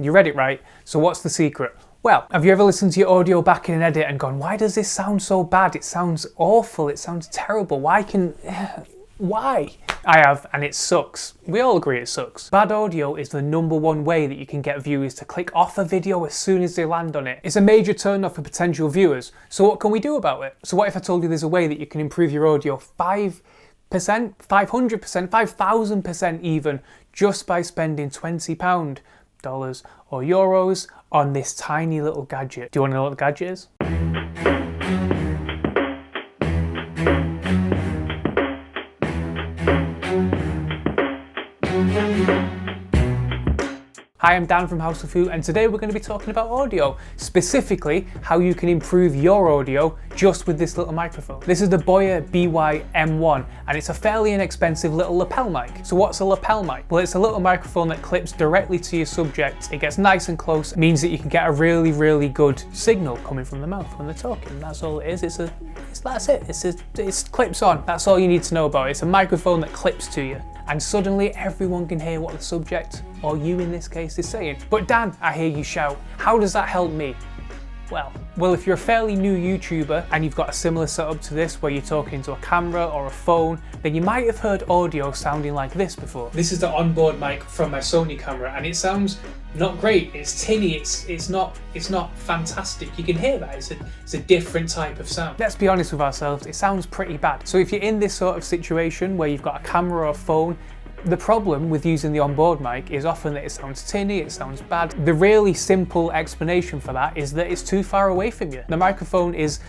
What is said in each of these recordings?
You read it right. So what's the secret? Well, have you ever listened to your audio back in an edit and gone, why does this sound so bad? It sounds awful, it sounds terrible. Why? I have, and it sucks. We all agree it sucks. Bad audio is the #1 way that you can get viewers to click off a video as soon as they land on it. It's a major turn off for potential viewers. So what can we do about it? So what if I told you there's a way that you can improve your audio 5%, 500%, 5,000% even, just by spending £20, dollars or euros on this tiny little gadget. Do you want to know what the gadget is? Hi, I'm Dan from House of Hoot, and today we're going to be talking about audio, specifically how you can improve your audio just with this little microphone. This is the Boya By-M1, and it's a fairly inexpensive little lapel mic. So what's a lapel mic? Well, it's a little microphone that clips directly to your subject. It gets nice and close. It means that you can get a really, really good signal coming from the mouth when they're talking. That's all it is. That's it. It's clips on. That's all you need to know about it. It's a microphone that clips to you. And suddenly everyone can hear what the subject, or you in this case, is saying. But Dan, I hear you shout, how does that help me? Well, if you're a fairly new YouTuber and you've got a similar setup to this where you're talking into a camera or a phone, then you might have heard audio sounding like this before. This is the onboard mic from my Sony camera, and it sounds not great. It's tinny, it's not fantastic. You can hear that, it's a different type of sound. Let's be honest with ourselves, it sounds pretty bad. So if you're in this sort of situation where you've got a camera or a phone, the problem with using the onboard mic is often that it sounds tinny, it sounds bad. The really simple explanation for that is that it's too far away from you. The microphone is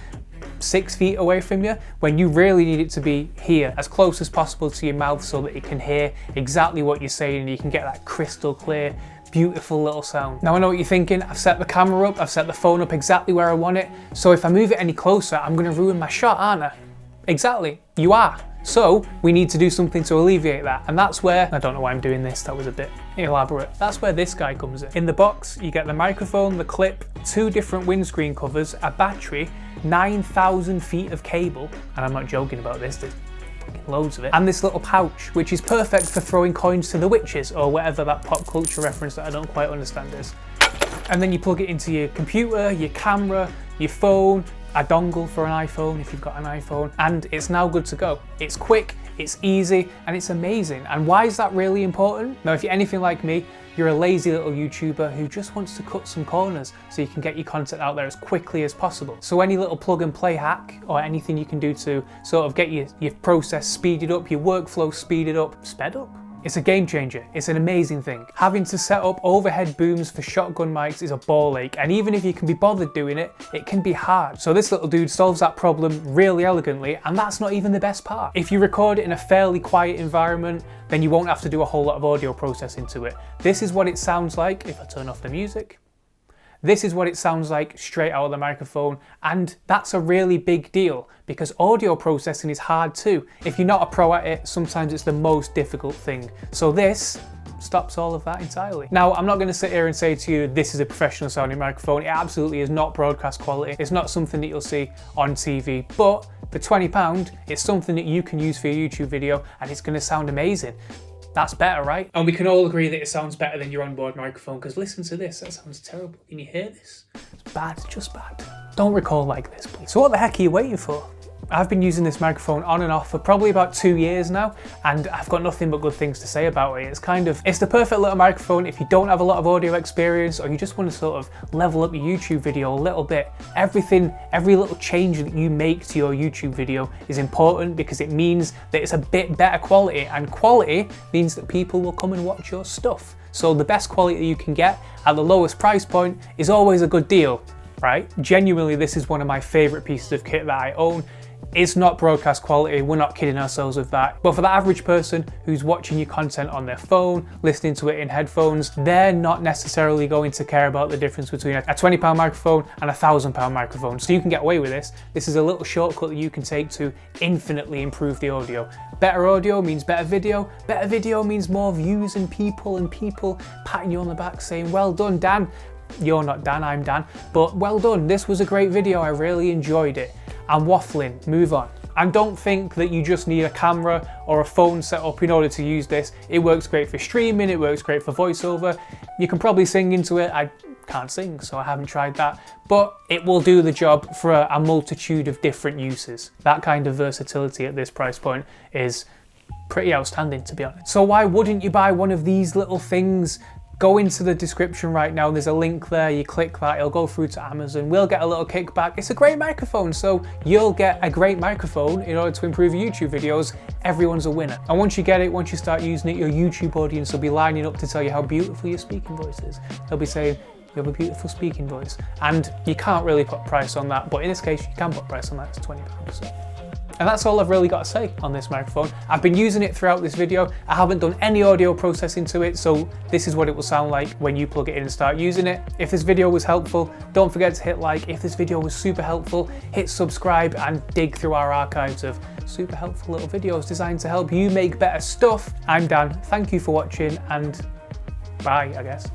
6 feet away from you when you really need it to be here, as close as possible to your mouth so that you can hear exactly what you're saying and you can get that crystal clear, beautiful little sound. Now I know what you're thinking, I've set the camera up, I've set the phone up exactly where I want it, so if I move it any closer, I'm gonna ruin my shot, aren't I? Exactly, you are. So we need to do something to alleviate that, and that's where, I don't know why I'm doing this, that was a bit elaborate. That's where this guy comes in. In the box, you get the microphone, the clip, 2 different windscreen covers, a battery, 9,000 feet of cable, and I'm not joking about this, there's loads of it, and this little pouch, which is perfect for throwing coins to the witches, or whatever that pop culture reference that I don't quite understand is. And then you plug it into your computer, your camera, your phone, a dongle for an iPhone if you've got an iPhone, and it's now good to go. It's quick, it's easy, and it's amazing. And why is that really important? Now, if you're anything like me, you're a lazy little YouTuber who just wants to cut some corners so you can get your content out there as quickly as possible. So any little plug and play hack or anything you can do to sort of get your process speeded up, your workflow speeded up, sped up? It's a game changer, it's an amazing thing. Having to set up overhead booms for shotgun mics is a ball ache, and even if you can be bothered doing it, it can be hard. So this little dude solves that problem really elegantly, and that's not even the best part. If you record it in a fairly quiet environment, then you won't have to do a whole lot of audio processing to it. This is what it sounds like if I turn off the music. This is what it sounds like straight out of the microphone, and that's a really big deal because audio processing is hard too. If you're not a pro at it, sometimes it's the most difficult thing. So this stops all of that entirely. Now, I'm not going to sit here and say to you, this is a professional sounding microphone. It absolutely is not broadcast quality. It's not something that you'll see on TV, but for £20, it's something that you can use for your YouTube video and it's going to sound amazing. That's better, right? And we can all agree that it sounds better than your onboard microphone, because listen to this, that sounds terrible. Can you hear this? It's bad, just bad. Don't record like this, please. So what the heck are you waiting for? I've been using this microphone on and off for probably about 2 years now, and I've got nothing but good things to say about it. It's the perfect little microphone if you don't have a lot of audio experience, or you just want to sort of level up your YouTube video a little bit. Every little change that you make to your YouTube video is important because it means that it's a bit better quality, and quality means that people will come and watch your stuff. So the best quality that you can get at the lowest price point is always a good deal, right? Genuinely, this is one of my favorite pieces of kit that I own. It's not broadcast quality, we're not kidding ourselves with that. But for the average person who's watching your content on their phone, listening to it in headphones, they're not necessarily going to care about the difference between a £20 microphone and a £1,000 microphone. So you can get away with this. This is a little shortcut that you can take to infinitely improve the audio. Better audio means better video. Better video means more views and people patting you on the back saying, well done, Dan. You're not Dan, I'm Dan, but well done. This was a great video, I really enjoyed it. I'm waffling, move on. And don't think that you just need a camera or a phone set up in order to use this. It works great for streaming, it works great for voiceover. You can probably sing into it. I can't sing, so I haven't tried that, but it will do the job for a multitude of different uses. That kind of versatility at this price point is pretty outstanding, to be honest. So why wouldn't you buy one of these little things? Go into the description right now, there's a link there, you click that, it'll go through to Amazon, we'll get a little kickback. It's a great microphone, so you'll get a great microphone in order to improve your YouTube videos. Everyone's a winner. And once you get it, once you start using it, your YouTube audience will be lining up to tell you how beautiful your speaking voice is. They'll be saying, you have a beautiful speaking voice. And you can't really put a price on that, but in this case, you can put a price on that, it's £20. So. And that's all I've really got to say on this microphone. I've been using it throughout this video. I haven't done any audio processing to it, so this is what it will sound like when you plug it in and start using it. If this video was helpful, don't forget to hit like. If this video was super helpful, hit subscribe and dig through our archives of super helpful little videos designed to help you make better stuff. I'm Dan, thank you for watching, and bye, I guess.